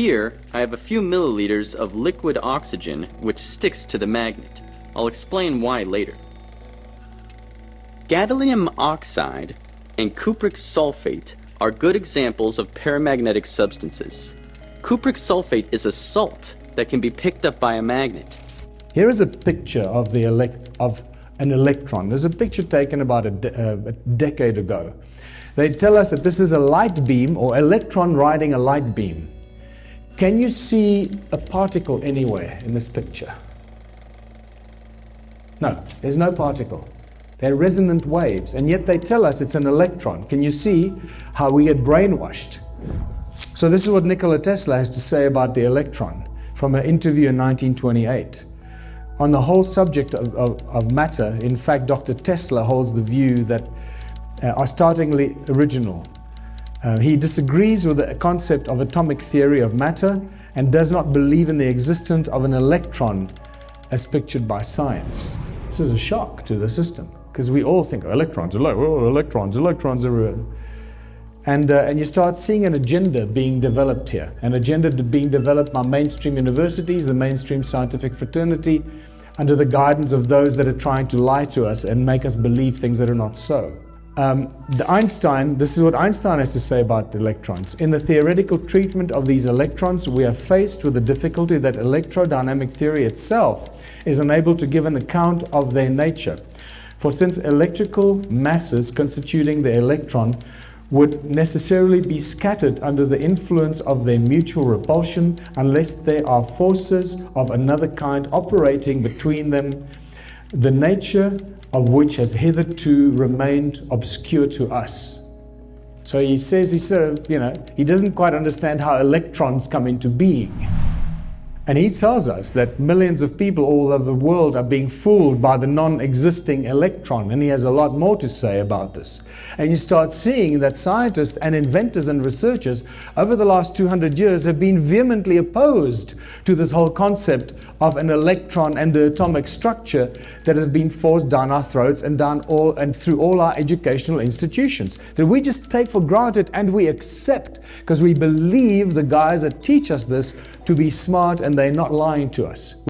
Here, I have a few milliliters of liquid oxygen which sticks to the magnet. I'll explain why later. Gadolinium oxide and cupric sulfate are good examples of paramagnetic substances. Cupric sulfate is a salt that can be picked up by a magnet. Here is a picture of an electron. There's a picture taken about a decade ago. They tell us that this is a light beam or electron riding a light beam. Can you see a particle anywhere in this picture? No, there's no particle. They're resonant waves, and yet they tell us it's an electron. Can you see how we get brainwashed? So this is what Nikola Tesla has to say about the electron from an interview in 1928. On the whole subject of matter, in fact, Dr. Tesla holds the view that are startlingly original. He disagrees with the concept of atomic theory of matter and does not believe in the existence of an electron as pictured by science. This is a shock to the system because we all think electrons are real. And you start seeing an agenda being developed here, an agenda being developed by mainstream universities, the mainstream scientific fraternity, under the guidance of those that are trying to lie to us and make us believe things that are not so. This is what Einstein has to say about the electrons. In the theoretical treatment of these electrons, we are faced with the difficulty that electrodynamic theory itself is unable to give an account of their nature. For since electrical masses constituting the electron would necessarily be scattered under the influence of their mutual repulsion unless there are forces of another kind operating between them, the nature of which has hitherto remained obscure to us. So he says, he doesn't quite understand how electrons come into being. And he tells us that millions of people all over the world are being fooled by the non-existing electron, and he has a lot more to say about this. And you start seeing that scientists and inventors and researchers over the last 200 years have been vehemently opposed to this whole concept of an electron and the atomic structure that has been forced down our throats and through all our educational institutions, that we just take for granted and we accept because we believe the guys that teach us this to be smart and they're not lying to us.